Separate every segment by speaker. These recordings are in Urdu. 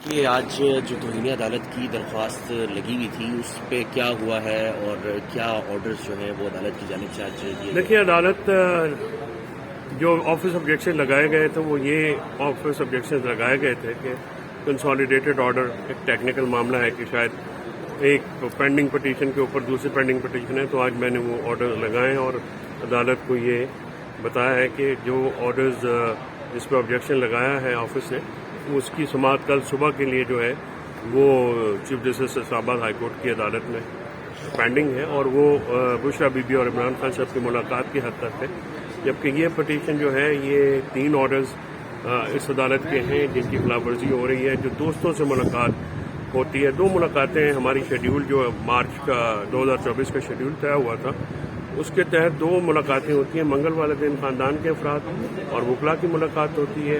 Speaker 1: کہ آج جو توہین عدالت کی درخواست لگی ہوئی تھی اس پہ کیا ہوا ہے اور کیا آرڈرز جو ہیں وہ عدالت کی جانب سے آج دیے؟
Speaker 2: دیکھیے، عدالت جو آفس آبجیکشن لگائے گئے تھے وہ یہ آفس آبجیکشن لگائے گئے تھے کہ کنسالیڈیٹڈ آرڈر ایک ٹیکنیکل معاملہ ہے کہ شاید ایک پینڈنگ پٹیشن کے اوپر دوسری پینڈنگ پٹیشن ہے، تو آج میں نے وہ آرڈر لگائے اور عدالت کو یہ بتایا ہے کہ جو آرڈرز جس پہ آبجیکشن لگایا ہے آفس نے اس کی سماعت کل صبح کے لیے جو ہے وہ چیف جسٹس اسلام آباد ہائی کورٹ کی عدالت میں پینڈنگ ہے، اور وہ بشرا بی بی اور عمران خان صاحب کی ملاقات کی حد تک ہے، جبکہ یہ پٹیشن جو ہے یہ 3 آرڈرز اس عدالت کے ہیں جن کی خلاف ورزی ہو رہی ہے۔ جو دوستوں سے ملاقات ہوتی ہے، 2 ملاقاتیں ہماری شیڈیول جو مارچ کا 2024 کا شیڈیول طے ہوا تھا اس کے تحت 2 ملاقاتیں ہوتی ہیں۔ منگل والے دن خاندان کے افراد اور وکلاء کی ملاقات ہوتی ہے،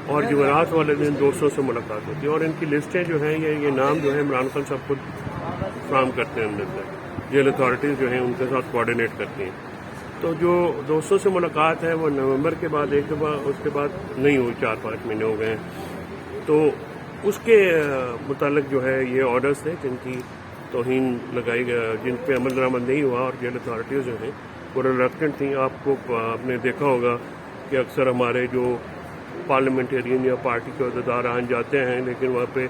Speaker 2: اور جمعرات والے دن دوستوں سے ملاقات ہوتی ہے، اور ان کی لسٹیں جو ہیں یہ نام جو ہے عمران خان صاحب خود فراہم کرتے ہیں، اندر سے جیل اتھارٹیز جو ہیں ان کے ساتھ کوآرڈینیٹ کرتی ہیں۔ تو جو دوستوں سے ملاقات ہے وہ نومبر کے بعد ایک دفعہ، اس کے بعد نہیں ہوئی، 4-5 مہینے ہو گئے ہیں، تو اس کے متعلق جو ہے یہ آرڈرز تھے جن کی توہین لگائی گئی، جن پہ عمل درآمد نہیں ہوا، اور جیل اتھارٹیز جو ہیں وہ ریلیکٹنٹ تھیں۔ آپ نے دیکھا ہوگا کہ اکثر ہمارے جو پارلیمنٹرین یا پارٹی کے عہدیدار آن جاتے ہیں لیکن وہاں پہ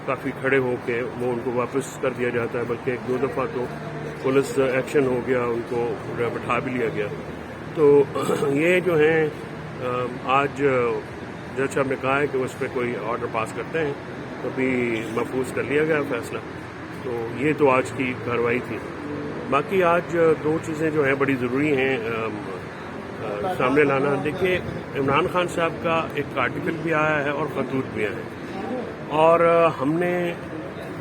Speaker 2: کافی کھڑے ہو کے وہ ان کو واپس کر دیا جاتا ہے، بلکہ 1-2 دفعہ تو پولیس ایکشن ہو گیا، ان کو بٹھا بھی لیا گیا۔ تو یہ جو ہیں آج جج صاحب نے کہا ہے کہ اس پہ کوئی آرڈر پاس کرتے ہیں، تو بھی محفوظ کر لیا گیا فیصلہ۔ تو یہ تو آج کی کارروائی تھی۔ باقی آج 2 چیزیں جو ہیں بڑی ضروری ہیں سامنے لانا۔ دیکھیے، عمران خان صاحب کا ایک آرٹیکل بھی آیا ہے اور خطوط بھی آئے ہیں، اور ہم نے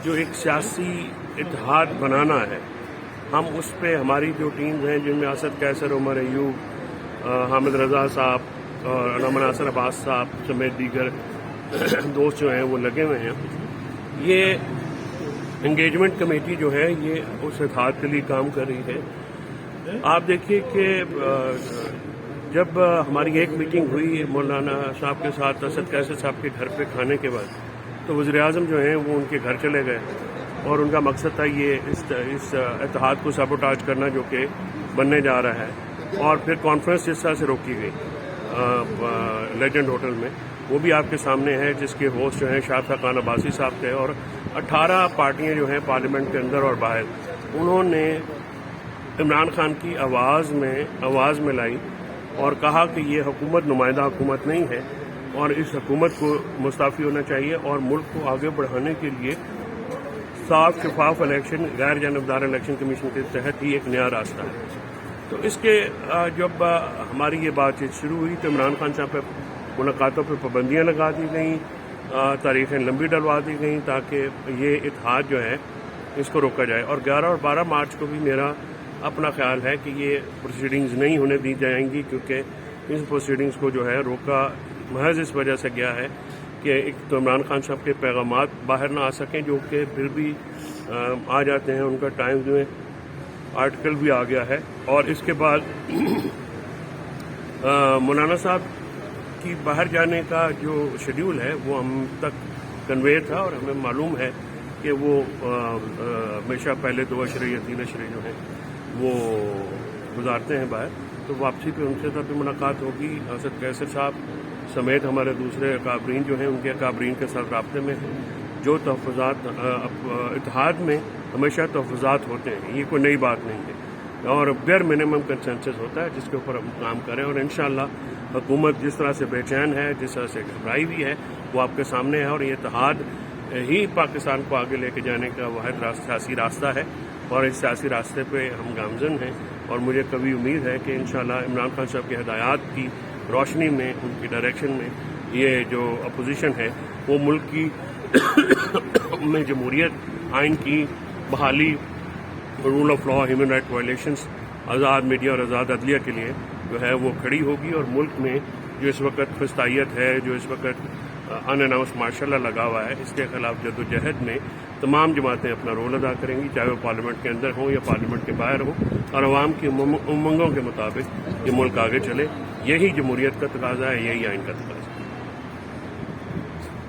Speaker 2: جو ایک سیاسی اتحاد بنانا ہے، ہم اس پہ ہماری جو ٹیمز ہیں جن میں اسد قیصر، عمر ایوب، حامد رضا صاحب اور علامہ ناصر عباس صاحب سمیت دیگر دوست جو ہیں وہ لگے ہوئے ہیں۔ یہ انگیجمنٹ کمیٹی جو ہے یہ اس اتحاد کے لیے کام کر رہی ہے۔ آپ دیکھیے کہ جب ہماری ایک میٹنگ ہوئی مولانا صاحب کے ساتھ اسد قیصر صاحب کے گھر پہ کھانے کے بعد، تو وزیر اعظم جو ہیں وہ ان کے گھر چلے گئے، اور ان کا مقصد تھا یہ اس اتحاد کو سابوٹاج کرنا جو کہ بننے جا رہا ہے، اور پھر کانفرنس جس طرح سے روکی گئی لیجنڈ ہوٹل میں، وہ بھی آپ کے سامنے ہے، جس کے ہوسٹ جو ہیں شاہ خان عباسی صاحب تھے، اور 18 پارٹیاں جو ہیں پارلیمنٹ کے اندر اور باہر، انہوں نے عمران خان کی آواز میں لائی اور کہا کہ یہ حکومت نمائندہ حکومت نہیں ہے، اور اس حکومت کو مستعفی ہونا چاہیے، اور ملک کو آگے بڑھانے کے لیے صاف شفاف الیکشن، غیر جانبدار الیکشن کمیشن کے تحت ہی ایک نیا راستہ ہے۔ تو اس کے جب ہماری یہ بات چیت شروع ہوئی تو عمران خان صاحب پہ ملاقاتوں پہ پابندیاں لگا دی گئیں، تاریخیں لمبی ڈلوا دی گئیں تاکہ یہ اتحاد جو ہے اس کو روکا جائے، اور 11 اور 12 مارچ کو بھی میرا اپنا خیال ہے کہ یہ پروسیڈنگز نہیں ہونے دی جائیں گی، کیونکہ ان پروسیڈنگز کو جو ہے روکا محض اس وجہ سے گیا ہے کہ ایک تو عمران خان صاحب کے پیغامات باہر نہ آ سکیں، جو کہ پھر بھی آ جاتے ہیں، ان کا ٹائمز میں آرٹیکل بھی آ گیا ہے، اور اس کے بعد مولانا صاحب کی باہر جانے کا جو شیڈیول ہے وہ ہم تک کنوے تھا، اور ہمیں معلوم ہے کہ وہ ہمیشہ پہلے 2 عشرے یا 3 عشرے جو ہیں وہ گزارتے ہیں باہر، تو واپسی پہ ان سے بھی ملاقات ہوگی۔ اسد قیصر صاحب سمیت ہمارے دوسرے اکابرین جو ہیں ان کے اکابرین کے ساتھ رابطے میں ہیں۔ جو تحفظات اتحاد میں ہمیشہ تحفظات ہوتے ہیں، یہ کوئی نئی بات نہیں ہے، اور بیر منیمم کنسنسس ہوتا ہے جس کے اوپر ہم کام کریں، اور انشاءاللہ حکومت جس طرح سے بے چین ہے، جس طرح سے گھبرائی ہوئی ہے، وہ آپ کے سامنے ہے، اور یہ اتحاد ہی پاکستان کو آگے لے کے جانے کا واحد سیاسی راستہ ہے، اور اس سیاسی راستے پہ ہم گامزن ہیں، اور مجھے کبھی امید ہے کہ انشاءاللہ عمران خان صاحب کی ہدایات کی روشنی میں، ان کی ڈائریکشن میں، یہ جو اپوزیشن ہے وہ ملک کی میں جمہوریت، آئین کی بحالی، rule of law, human right violations, آزاد میڈیا اور آزاد عدلیہ کے لیے جو ہے وہ کھڑی ہوگی، اور ملک میں جو اس وقت فسطائیت ہے، جو اس وقت ان اناؤنس ماشاء اللہ لگا ہوا ہے، اس کے خلاف جدوجہد میں تمام جماعتیں اپنا رول ادا کریں گی، چاہے وہ پارلیمنٹ کے اندر ہوں یا پارلیمنٹ کے باہر ہوں، اور عوام کی امنگوں کے مطابق یہ ملک آگے چلے۔ یہی جمہوریت کا تقاضا ہے، یہی آئین کا تقاضا ہے۔